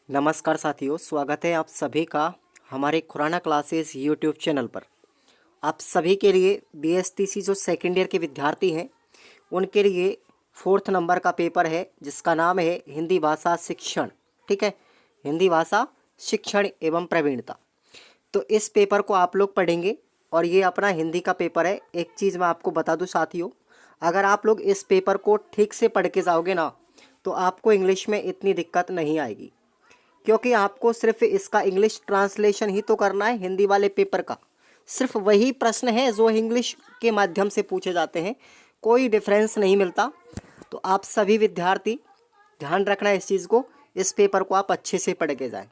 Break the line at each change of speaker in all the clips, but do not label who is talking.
नमस्कार साथियों, स्वागत है आप सभी का हमारे खुराना क्लासेस यूट्यूब चैनल पर। आप सभी के लिए बीएसटीसी जो सेकेंड ईयर के विद्यार्थी हैं उनके लिए 4th नंबर का पेपर है जिसका नाम है हिंदी भाषा शिक्षण। ठीक है, हिंदी भाषा शिक्षण एवं प्रवीणता। तो इस पेपर को आप लोग पढ़ेंगे और ये अपना हिंदी का पेपर है। एक चीज़ मैं आपको बता दूं साथियों, अगर आप लोग इस पेपर को ठीक से पढ़ के जाओगे ना तो आपको इंग्लिश में इतनी दिक्कत नहीं आएगी, क्योंकि आपको सिर्फ इसका इंग्लिश ट्रांसलेशन ही तो करना है। हिंदी वाले पेपर का सिर्फ वही प्रश्न है जो इंग्लिश के माध्यम से पूछे जाते हैं, कोई डिफरेंस नहीं मिलता। तो आप सभी विद्यार्थी ध्यान रखना इस चीज़ को, इस पेपर को आप अच्छे से पढ़ के जाएं।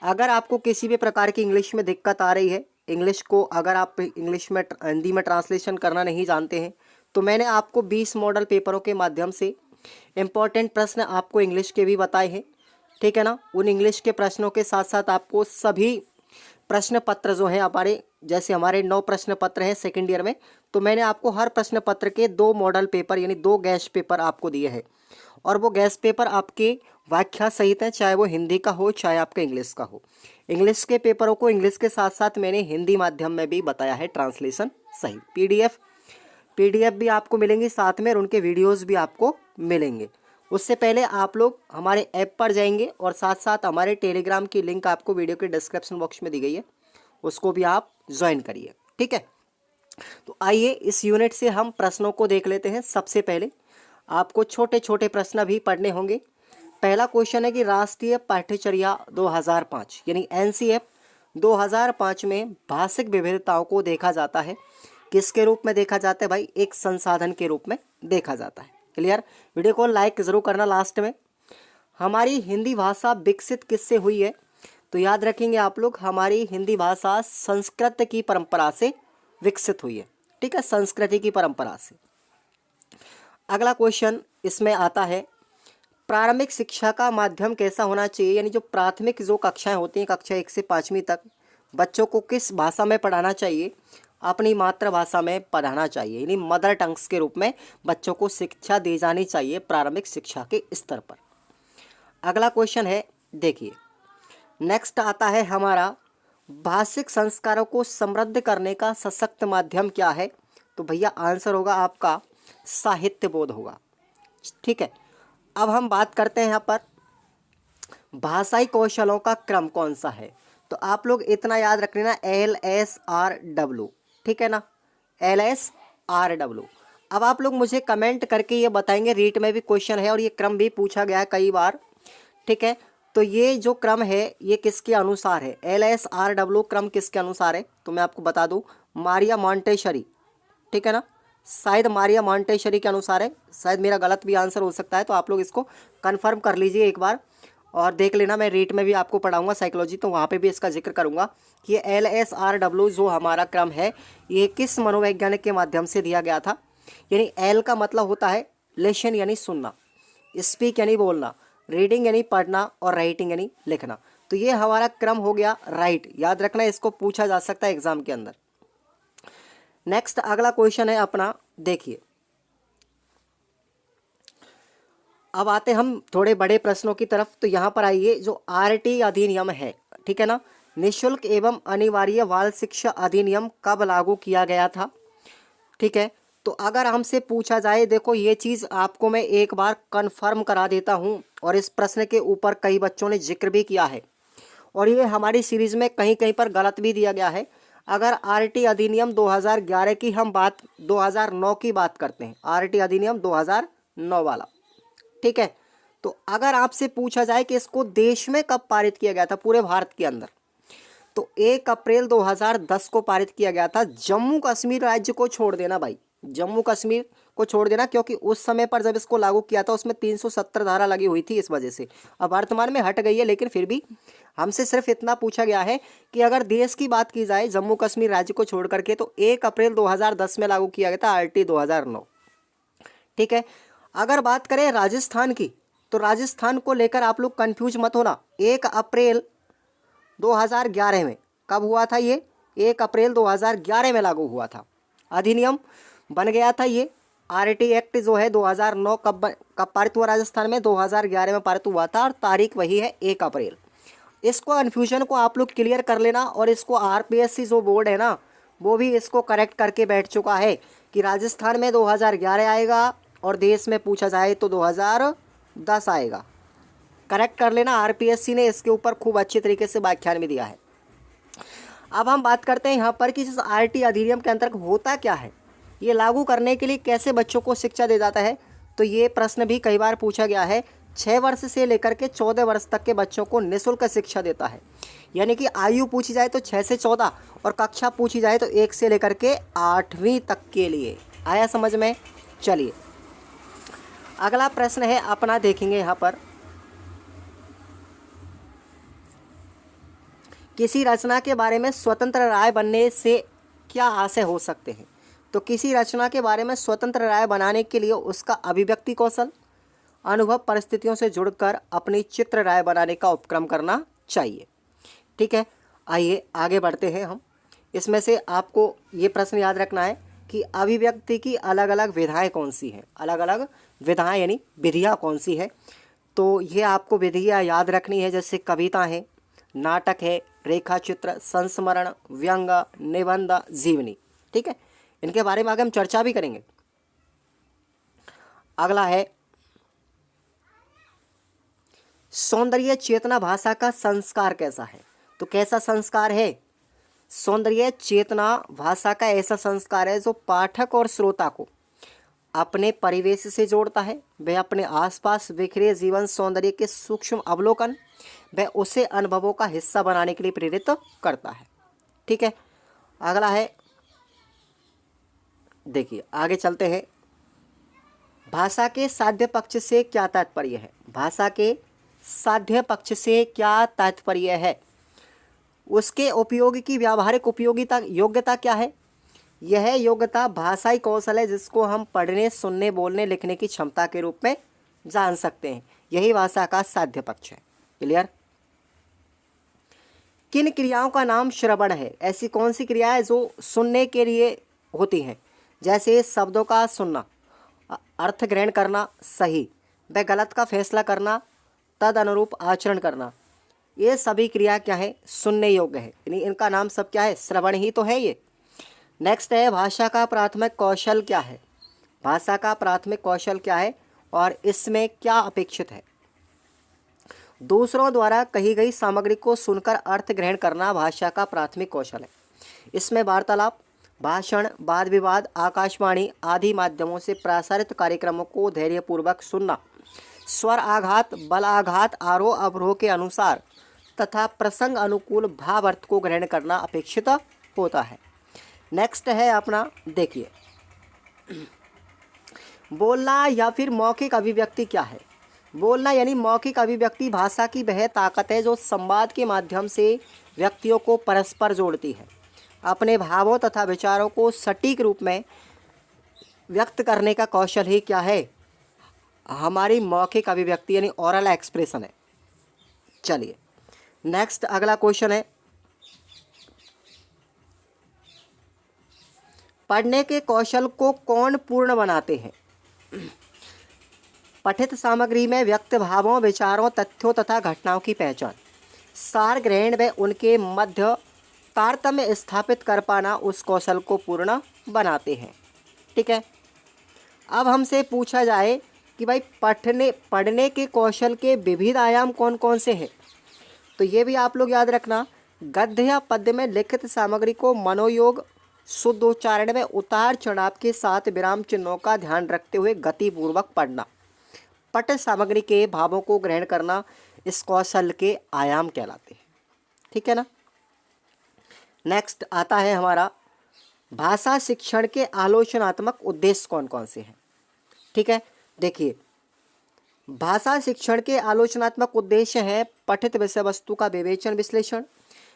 अगर आपको किसी भी प्रकार की इंग्लिश में दिक्कत आ रही है, इंग्लिश को अगर आप इंग्लिश में हिंदी में ट्रांसलेशन करना नहीं जानते हैं, तो मैंने आपको 20 मॉडल पेपरों के माध्यम से इम्पॉर्टेंट प्रश्न आपको इंग्लिश के भी बताए हैं। ठीक है ना, उन इंग्लिश के प्रश्नों के साथ साथ आपको सभी प्रश्न पत्र जो हैं हमारे, जैसे हमारे 9 प्रश्न पत्र हैं सेकेंड ईयर में, तो मैंने आपको हर प्रश्न पत्र के 2 मॉडल पेपर यानी 2 गैस पेपर आपको दिए हैं। और वो गैस पेपर आपके व्याख्या सहित हैं, चाहे वो हिंदी का हो चाहे आपका इंग्लिश का हो। इंग्लिश के पेपरों को इंग्लिश के साथ साथ मैंने हिंदी माध्यम में भी बताया है ट्रांसलेशन सहित। पीडीएफ भी आपको मिलेंगी साथ में, और उनके वीडियोज़ भी आपको मिलेंगे। उससे पहले आप लोग हमारे ऐप पर जाएंगे और साथ साथ हमारे टेलीग्राम की लिंक आपको वीडियो के डिस्क्रिप्शन बॉक्स में दी गई है, उसको भी आप ज्वाइन करिए। ठीक है, तो आइए इस यूनिट से हम प्रश्नों को देख लेते हैं। सबसे पहले आपको छोटे छोटे प्रश्न भी पढ़ने होंगे। पहला क्वेश्चन है कि राष्ट्रीय पाठ्यचर्या 2005 यानी एनसीएफ 2005 में भाषिक विविधताओं को देखा जाता है। किसके रूप में देखा जाता है भाई? एक संसाधन के रूप में देखा जाता है। क्लियर? वीडियो को लाइक ज़रूर करना। लास्ट में हमारी हिंदी भाषा विकसित किससे हुई है? तो याद रखेंगे आप लोग, हमारी हिंदी भाषा संस्कृत की परंपरा से विकसित हुई है। ठीक है, संस्कृति की परंपरा से। अगला क्वेश्चन इसमें आता है, प्रारंभिक शिक्षा का माध्यम कैसा होना चाहिए? यानी जो प्राथमिक जो कक्षाएं होती हैं, कक्षा 1 से 5वीं तक, बच्चों को किस भाषा में पढ़ाना चाहिए? अपनी मातृभाषा में पढ़ाना चाहिए, यानी मदर टंग्स के रूप में बच्चों को शिक्षा दी जानी चाहिए प्रारंभिक शिक्षा के स्तर पर। अगला क्वेश्चन है, देखिए नेक्स्ट आता है हमारा, भाषिक संस्कारों को समृद्ध करने का सशक्त माध्यम क्या है? तो भैया आंसर होगा आपका साहित्य बोध होगा। ठीक है, अब हम बात करते हैं यहाँ पर भाषाई कौशलों का क्रम कौन सा है। तो आप लोग इतना याद रख लेना, LSRW। ठीक है ना, LSRW। अब आप लोग मुझे कमेंट करके ये बताएंगे, रीट में भी क्वेश्चन है और ये क्रम भी पूछा गया है कई बार। ठीक है, तो ये जो क्रम है ये किसके अनुसार है? LSRW क्रम किसके अनुसार है? तो मैं आपको बता दूं, मारिया मॉन्टेसरी। ठीक है ना, शायद मारिया मॉन्टेसरी के अनुसार है, शायद मेरा गलत भी आंसर हो सकता है, तो आप लोग इसको कन्फर्म कर लीजिए एक बार और देख लेना। मैं रीट में भी आपको पढ़ाऊंगा साइकोलॉजी, तो वहाँ पे भी इसका जिक्र करूंगा कि ये LSRW जो हमारा क्रम है ये किस मनोवैज्ञानिक के माध्यम से दिया गया था। यानी L का मतलब होता है लिसन यानी सुनना, स्पीक यानी बोलना, रीडिंग यानी पढ़ना, और राइटिंग यानी लिखना। तो ये हमारा क्रम हो गया राइट। याद रखना, इसको पूछा जा सकता है एग्जाम के अंदर। नेक्स्ट अगला क्वेश्चन है अपना, देखिए अब आते हम थोड़े बड़े प्रश्नों की तरफ। तो यहाँ पर आइए, जो RT अधिनियम है, ठीक है ना, निशुल्क एवं अनिवार्य बाल शिक्षा अधिनियम कब लागू किया गया था? ठीक है, तो अगर हमसे पूछा जाए, देखो ये चीज़ आपको मैं एक बार कंफर्म करा देता हूँ, और इस प्रश्न के ऊपर कई बच्चों ने जिक्र भी किया है, और ये हमारी सीरीज़ में कहीं कहीं पर गलत भी दिया गया है। अगर RT अधिनियम 2011 की हम बात 2009 की बात करते हैं, RT अधिनियम 2009 वाला। ठीक है, तो अगर आपसे पूछा जाए कि इसको देश में कब पारित किया गया था पूरे भारत के अंदर, तो 1 अप्रैल 2010 को पारित किया गया था। जम्मू कश्मीर राज्य को छोड़ देना भाई, जम्मू कश्मीर को छोड़ देना, क्योंकि उस समय पर जब इसको लागू किया था उसमें 370 धारा लगी हुई थी, इस वजह से। अब वर्तमान में हट गई है, लेकिन फिर भी हमसे सिर्फ इतना पूछा गया है कि अगर देश की बात की जाए जम्मू कश्मीर राज्य को छोड़ करके, तो 1 अप्रैल 2010 में लागू किया गया था RT 2009। ठीक है, अगर बात करें राजस्थान की, तो राजस्थान को लेकर आप लोग कंफ्यूज मत होना। 1 अप्रैल 2011 में कब हुआ था ये? 1 अप्रैल 2011 में लागू हुआ था, अधिनियम बन गया था ये। RT एक्ट जो है 2009 कब पारित हुआ राजस्थान में? 2011 में पारित हुआ था, और तारीख वही है 1 अप्रैल। इसको कन्फ्यूजन को आप लोग क्लियर कर लेना। और इसको आरपीएससी जो बोर्ड है ना, वो भी इसको करेक्ट करके बैठ चुका है कि राजस्थान में 2011 आएगा और देश में पूछा जाए तो 2010 आएगा। करेक्ट कर लेना, आरपीएससी ने इसके ऊपर खूब अच्छे तरीके से व्याख्यान भी दिया है। अब हम बात करते हैं यहाँ पर कि इस आरटी अधिनियम के अंतर्गत होता क्या है, ये लागू करने के लिए कैसे बच्चों को शिक्षा दे जाता है। तो ये प्रश्न भी कई बार पूछा गया है। 6 वर्ष से लेकर के 14 वर्ष तक के बच्चों को निःशुल्क शिक्षा देता है। यानी कि आयु पूछी जाए तो 6 से 14 और कक्षा पूछी जाए तो 1 से लेकर के 8वीं तक के लिए। आया समझ में? चलिए अगला प्रश्न है अपना, देखेंगे यहाँ पर, किसी रचना के बारे में स्वतंत्र राय बनने से क्या आशय हो सकते हैं। तो किसी रचना के बारे में स्वतंत्र राय बनाने के लिए उसका अभिव्यक्ति कौशल, अनुभव, परिस्थितियों से जुड़कर अपनी चित्र राय बनाने का उपक्रम करना चाहिए। ठीक है, आइए आगे बढ़ते हैं हम। इसमें से आपको ये प्रश्न याद रखना है कि अभिव्यक्ति की अलग अलग विधाएं कौन सी हैं, अलग अलग विधाएं यानी विधियाँ कौन सी है। तो ये आपको विधियाँ याद रखनी है, जैसे कविता है, नाटक है, रेखा चित्र, संस्मरण, व्यंग, निबंध, जीवनी। ठीक है, इनके बारे में आगे हम चर्चा भी करेंगे। अगला है सौंदर्य चेतना भाषा का संस्कार कैसा है। तो कैसा संस्कार है? सौंदर्य चेतना भाषा का ऐसा संस्कार है जो पाठक और श्रोता को अपने परिवेश से जोड़ता है। वह अपने आसपास बिखरे जीवन सौंदर्य के सूक्ष्म अवलोकन वह उसे अनुभवों का हिस्सा बनाने के लिए प्रेरित करता है। ठीक है, अगला है, देखिए आगे चलते हैं। भाषा के साध्य पक्ष से क्या तात्पर्य है। भाषा के साध्य पक्ष से क्या तात्पर्य है? उसके उपयोग की व्यावहारिक उपयोगिता योग्यता क्या है। यह योग्यता भाषाई कौशल है जिसको हम पढ़ने, सुनने, बोलने, लिखने की क्षमता के रूप में जान सकते हैं। यही भाषा का साध्य पक्ष है। क्लियर? किन क्रियाओं का नाम श्रवण है। ऐसी कौन सी क्रिया है जो सुनने के लिए होती हैं। जैसे शब्दों का सुनना, अर्थ ग्रहण करना, सही व गलत का फैसला करना, तद अनुरूप आचरण करना, ये सभी क्रिया क्या है? सुनने योग्य है। यानी इनका नाम सब क्या है? श्रवण ही तो है ये। नेक्स्ट है, भाषा का प्राथमिक कौशल क्या है। भाषा का प्राथमिक कौशल क्या है और इसमें क्या अपेक्षित है। दूसरों द्वारा कही गई सामग्री को सुनकर अर्थ ग्रहण करना भाषा का प्राथमिक कौशल है। इसमें वार्तालाप, भाषण, वाद विवाद, आकाशवाणी आदि माध्यमों से प्रसारित कार्यक्रमों को धैर्यपूर्वक सुनना, स्वर आघात, बल आघात, आरोह अवरोह के अनुसार तथा प्रसंग अनुकूल भाव अर्थ को ग्रहण करना अपेक्षित होता है। नेक्स्ट है अपना, देखिए बोलना या फिर मौखिक अभिव्यक्ति क्या है। बोलना यानी मौखिक अभिव्यक्ति भाषा की वह ताकत है जो संवाद के माध्यम से व्यक्तियों को परस्पर जोड़ती है। अपने भावों तथा विचारों को सटीक रूप में व्यक्त करने का कौशल ही क्या है? हमारी मौखिक अभिव्यक्ति यानी ओरल एक्सप्रेशन है। चलिए नेक्स्ट अगला क्वेश्चन है, पढ़ने के कौशल को कौन पूर्ण बनाते हैं। पठित सामग्री में व्यक्त भावों, विचारों, तथ्यों तथा घटनाओं की पहचान, सार ग्रहण व उनके मध्य तारतम्य स्थापित कर पाना उस कौशल को पूर्ण बनाते हैं। ठीक है, अब हमसे पूछा जाए कि भाई पढ़ने के कौशल के विविध आयाम कौन कौन से हैं। तो ये भी आप लोग याद रखना, गद्य या पद्य में लिखित सामग्री को मनोयोग, शुद्ध उच्चारण में उतार चढ़ाव के साथ विराम चिन्हों का ध्यान रखते हुए गतिपूर्वक पढ़ना, पठित सामग्री के भावों को ग्रहण करना इस कौशल के आयाम कहलाते हैं। ठीक है ना। नेक्स्ट आता है हमारा, भाषा शिक्षण के आलोचनात्मक उद्देश्य कौन कौन से हैं। ठीक है, देखिए भाषा शिक्षण के आलोचनात्मक उद्देश्य हैं पठित विषय वस्तु का विवेचन, विश्लेषण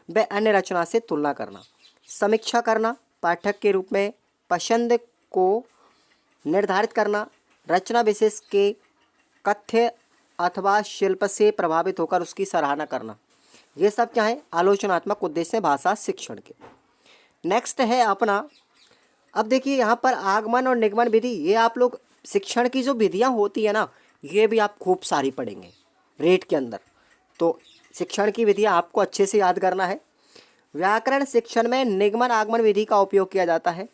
व अन्य रचना से तुलना करना, समीक्षा करना, पाठक के रूप में पसंद को निर्धारित करना, रचना विशेष के कथ्य अथवा शिल्प से प्रभावित होकर उसकी सराहना करना। ये सब क्या है? आलोचनात्मक उद्देश्य हैं भाषा शिक्षण के। नेक्स्ट है अपना, अब देखिए यहाँ पर आगमन और निगमन विधि, ये आप लोग शिक्षण की जो विधियाँ होती है ना, ये भी आप खूब सारी पढ़ेंगे रेट के अंदर। तो शिक्षण की विधियाँ आपको अच्छे से याद करना है। व्याकरण शिक्षण में निगमन आगमन विधि का उपयोग किया जाता है।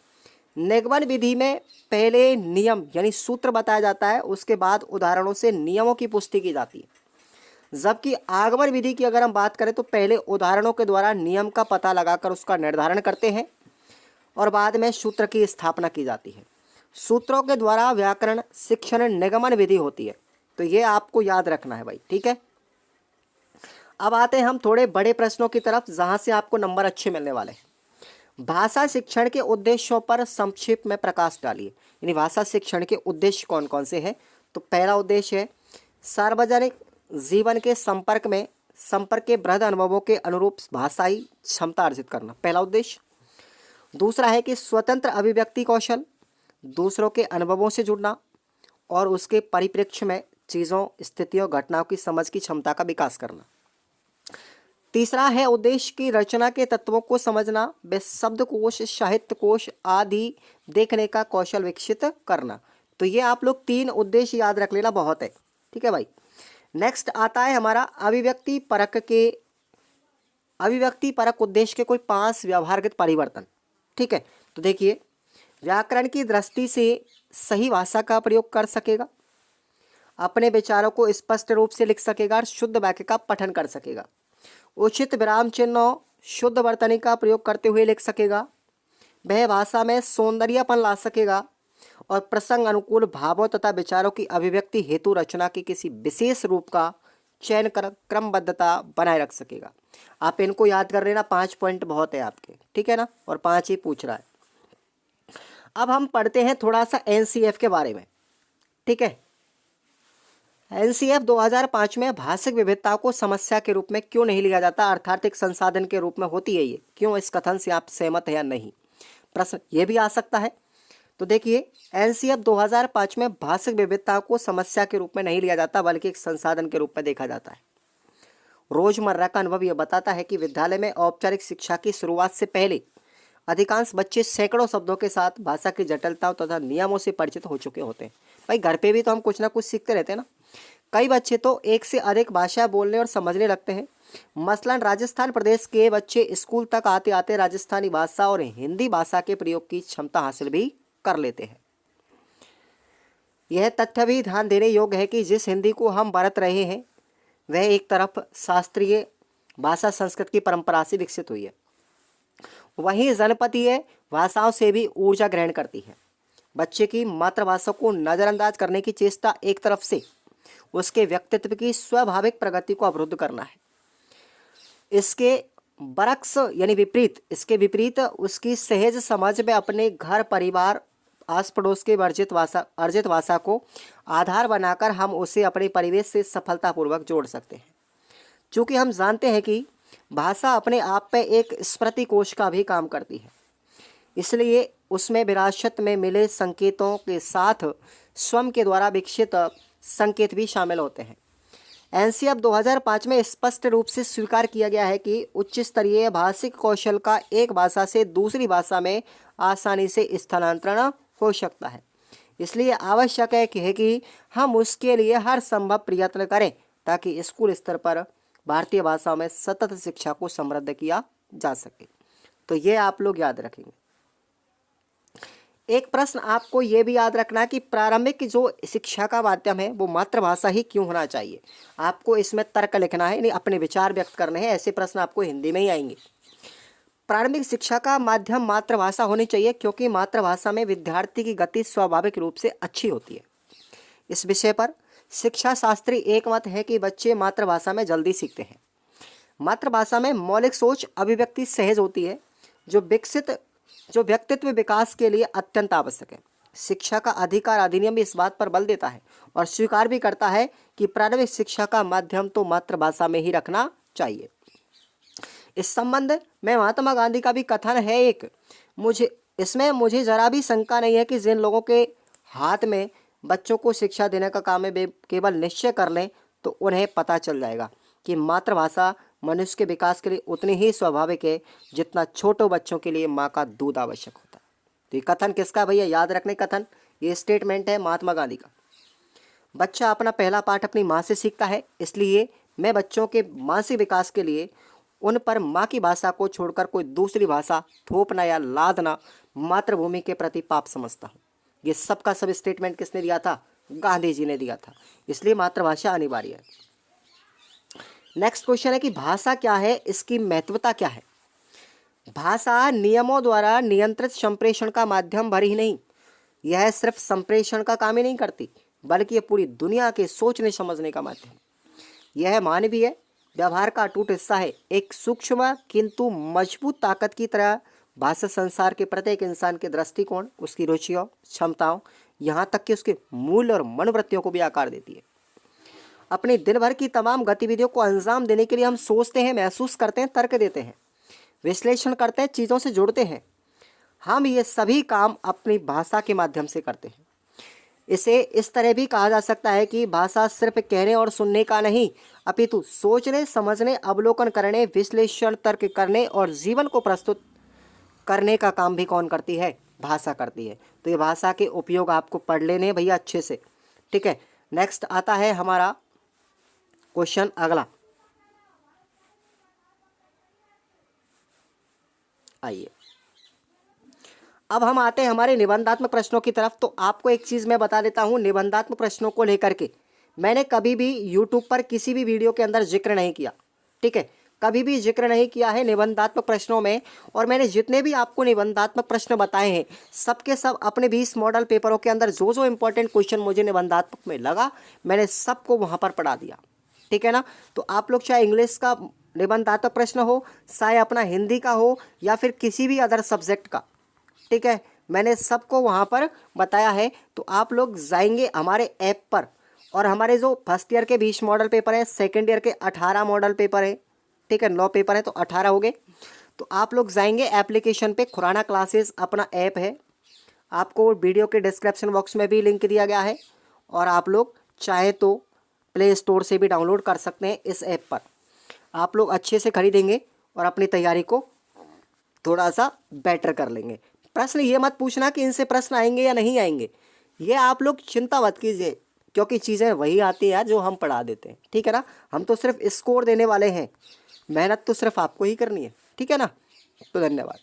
निगमन विधि में पहले नियम यानी सूत्र बताया जाता है, उसके बाद उदाहरणों से नियमों की पुष्टि की जाती है। जबकि आगमन विधि की अगर हम बात करें तो पहले उदाहरणों के द्वारा नियम का पता लगाकर उसका निर्धारण करते हैं और बाद में सूत्र की स्थापना की जाती है। सूत्रों के द्वारा व्याकरण शिक्षण निगमन विधि होती है। तो ये आपको याद रखना है भाई, ठीक है। अब आते हैं हम थोड़े बड़े प्रश्नों की तरफ, जहां से आपको नंबर अच्छे मिलने वाले हैं। भाषा शिक्षण के उद्देश्यों पर संक्षिप्त में प्रकाश डालिए। यानी भाषा शिक्षण के उद्देश्य कौन कौन से हैं। तो पहला उद्देश्य है सार्वजनिक जीवन के संपर्क के बृहद अनुभवों के अनुरूप भाषाई क्षमता अर्जित करना, पहला उद्देश्य। दूसरा है कि स्वतंत्र अभिव्यक्ति कौशल, दूसरों के अनुभवों से जुड़ना और उसके परिप्रेक्ष्य में चीज़ों, स्थितियों, घटनाओं की समझ की क्षमता का विकास करना। तीसरा है उद्देश्य की रचना के तत्वों को समझना, वे शब्दकोश, साहित्य कोश आदि देखने का कौशल विकसित करना। तो ये आप लोग 3 उद्देश्य याद रख लेना, बहुत है, ठीक है भाई। नेक्स्ट आता है हमारा अभिव्यक्ति परक उद्देश्य के कोई 5 व्यवहारगत परिवर्तन, ठीक है। तो देखिए, व्याकरण की दृष्टि से सही भाषा का प्रयोग कर सकेगा, अपने विचारों को स्पष्ट रूप से लिख सकेगा और शुद्ध वाक्य का पठन कर सकेगा, उचित विराम चिन्हों, शुद्ध वर्तनी का प्रयोग करते हुए लिख सकेगा, वह भाषा में सौंदर्यपन ला सकेगा और प्रसंग अनुकूल भावों तथा विचारों की अभिव्यक्ति हेतु रचना के किसी विशेष रूप का चयन कर क्रमबद्धता बनाए रख सकेगा। आप इनको याद कर लेना, 5 पॉइंट बहुत है आपके, ठीक है ना, और 5 ही पूछ रहा है। अब हम पढ़ते हैं थोड़ा सा एनसीएफ के बारे में, ठीक है। एनसीएफ 2005 में भाषिक विविधता को समस्या के रूप में क्यों नहीं लिया जाता, अर्थात एक संसाधन के रूप में होती है ये, क्यों, इस कथन से आप सहमत हैं या नहीं, प्रश्न ये भी आ सकता है। तो देखिए, एनसीएफ 2005 में भाषिक विविधता को समस्या के रूप में नहीं लिया जाता, बल्कि एक संसाधन के रूप में देखा जाता है। रोजमर्रा का अनुभव यह बताता है कि विद्यालय में औपचारिक शिक्षा की शुरुआत से पहले अधिकांश बच्चे सैकड़ों शब्दों के साथ भाषा की जटिलताओं तथा नियमों से परिचित हो चुके होते हैं। भाई घर पे भी तो हम कुछ ना कुछ सीखते रहते हैं ना। कई बच्चे तो एक से अधिक भाषा बोलने और समझने लगते हैं। मसलन राजस्थान प्रदेश के बच्चे स्कूल तक आते आते राजस्थानी भाषा और हिंदी भाषा के प्रयोग की क्षमता हासिल भी कर लेते हैं। यह तथ्य भी ध्यान देने योग्य है कि जिस हिंदी को हम बरत रहे हैं वह एक तरफ शास्त्रीय भाषा संस्कृत की परंपरा से विकसित हुई है, वहीं जनपदीय भाषाओं से भी ऊर्जा ग्रहण करती है। बच्चे की मातृभाषा को नज़रअंदाज करने की चेष्टा एक तरफ से उसके व्यक्तित्व की स्वाभाविक प्रगति को अवरुद्ध करना है। इसके बरक्स यानी विपरीत, इसके विपरीत उसकी सहज समझ में अपने घर परिवार आस पड़ोस के अर्जित भाषा को आधार बनाकर हम उसे अपने परिवेश से सफलतापूर्वक जोड़ सकते हैं। चूँकि हम जानते हैं कि भाषा अपने आप में एक स्मृति कोश का भी काम करती है, इसलिए उसमें विरासत में मिले संकेतों के साथ स्वयं के द्वारा विकसित संकेत भी शामिल होते हैं। एनसीएफ 2005 में स्पष्ट रूप से स्वीकार किया गया है कि उच्च स्तरीय भाषिक कौशल का एक भाषा से दूसरी भाषा में आसानी से स्थानांतरण हो सकता है। इसलिए आवश्यक है कि हम उसके लिए हर संभव प्रयत्न करें ताकि स्कूल स्तर पर भारतीय भाषाओं में सतत शिक्षा को समृद्ध किया जा सके। तो ये आप लोग याद रखेंगे। एक प्रश्न आपको ये भी याद रखना है कि प्रारंभिक जो शिक्षा का माध्यम है वो मातृभाषा ही क्यों होना चाहिए। आपको इसमें तर्क लिखना है, यानी अपने विचार व्यक्त करने हैं। ऐसे प्रश्न आपको हिंदी में ही आएंगे। प्रारंभिक शिक्षा का माध्यम मातृभाषा होनी चाहिए क्योंकि मातृभाषा में विद्यार्थी की गति स्वाभाविक रूप से अच्छी होती है। इस विषय पर शिक्षा शास्त्री एकमत है कि बच्चे मातृभाषा में जल्दी सीखते हैं। मातृभाषा में मौलिक सोच अभिव्यक्ति सहज होती है, जो व्यक्तित्व विकास के लिए अत्यंत आवश्यक है। शिक्षा का अधिकार अधिनियम भी इस बात पर बल देता है और स्वीकार भी करता है कि प्रारंभिक शिक्षा का माध्यम तो मातृभाषा में ही रखना चाहिए। इस संबंध में महात्मा गांधी का भी कथन है एक, मुझे जरा भी शंका नहीं है कि जिन लोगों के हाथ में बच्चों को शिक्षा देने का काम है वे केवल निश्चय कर लें तो उन्हें पता चल जाएगा कि मातृभाषा मनुष्य के विकास के लिए उतनी ही स्वाभाविक है जितना छोटे बच्चों के लिए माँ का दूध आवश्यक होता है। तो ये कथन किसका भैया, याद रखने कथन, ये स्टेटमेंट है महात्मा गांधी का। बच्चा अपना पहला पाठ अपनी माँ से सीखता है, इसलिए मैं बच्चों के मानसिक विकास के लिए उन पर माँ की भाषा को छोड़कर कोई दूसरी भाषा थोपना या लादना मातृभूमि के प्रति पाप समझता हूँ। ये सबका सब स्टेटमेंट किसने दिया था? गांधी जी ने दिया था। इसलिए मातृभाषा अनिवार्य है। नेक्स्ट क्वेश्चन है कि भाषा क्या है, इसकी महत्वता क्या है? भाषा नियमों द्वारा नियंत्रित संप्रेषण का माध्यम भर ही नहीं, यह सिर्फ संप्रेषण का काम ही नहीं करती, बल्कि यह पूरी दुनिया के सोचने समझने का माध्यम। यह मानवीय व्यवहार का अटूट हिस्सा है। एक सूक्ष्म किंतु मजबूत ताकत की तरह भाषा संसार के प्रत्येक इंसान के दृष्टिकोण, उसकी रुचियों, क्षमताओं, यहाँ तक कि उसके मूल्य और मनोवृत्तियों को भी आकार देती है। अपने दिन भर की तमाम गतिविधियों को अंजाम देने के लिए हम सोचते हैं, महसूस करते हैं, तर्क देते हैं, विश्लेषण करते हैं, चीज़ों से जुड़ते हैं। हम ये सभी काम अपनी भाषा के माध्यम से करते हैं। इसे इस तरह भी कहा जा सकता है कि भाषा सिर्फ कहने और सुनने का नहीं, अपितु सोचने, समझने, अवलोकन करने, विश्लेषण, तर्क करने और जीवन को प्रस्तुत करने का काम भी कौन करती है? भाषा करती है। तो ये भाषा के उपयोग आपको पढ़ लेने भैया अच्छे से, ठीक है। नेक्स्ट आता है हमारा क्वेश्चन अगला। आइए अब हम आते हैं हमारे निबंधात्मक प्रश्नों की तरफ। तो आपको एक चीज़ मैं बता देता हूँ, निबंधात्मक प्रश्नों को लेकर के मैंने कभी भी यूट्यूब पर किसी भी वीडियो के अंदर जिक्र नहीं किया, ठीक है, कभी भी जिक्र नहीं किया है निबंधात्मक प्रश्नों में। और मैंने जितने भी आपको निबंधात्मक प्रश्न बताए हैं, सबके सब अपने 20 मॉडल पेपरों के अंदर जो जो इंपॉर्टेंट क्वेश्चन मुझे निबंधात्मक में लगा, मैंने सबको वहाँ पर पढ़ा दिया, ठीक है ना। तो आप लोग चाहे इंग्लिश का निबंधात्मक प्रश्न हो, चाहे अपना हिंदी का हो, या फिर किसी भी अदर सब्जेक्ट का, ठीक है, मैंने सबको वहाँ पर बताया है। तो आप लोग जाएंगे हमारे ऐप पर, और हमारे जो फर्स्ट ईयर के 20 मॉडल पेपर है, सेकेंड ईयर के 18 मॉडल पेपर है, ठीक है, 9 पेपर है तो 18 हो गए। तो आप लोग जाएंगे एप्लीकेशन पे, खुराना क्लासेस अपना ऐप है, आपको वीडियो के डिस्क्रिप्शन बॉक्स में भी लिंक दिया गया है, और आप लोग चाहे तो प्ले स्टोर से भी डाउनलोड कर सकते हैं। इस ऐप पर आप लोग अच्छे से खरीदेंगे और अपनी तैयारी को थोड़ा सा बेटर कर लेंगे। प्रश्न ये मत पूछना कि इनसे प्रश्न आएंगे या नहीं आएंगे, ये आप लोग चिंता मत कीजिए, क्योंकि चीज़ें वही आती हैं जो हम पढ़ा देते हैं, ठीक है ना। हम तो सिर्फ स्कोर देने वाले हैं, मेहनत तो सिर्फ आपको ही करनी है, ठीक है ना। तो धन्यवाद।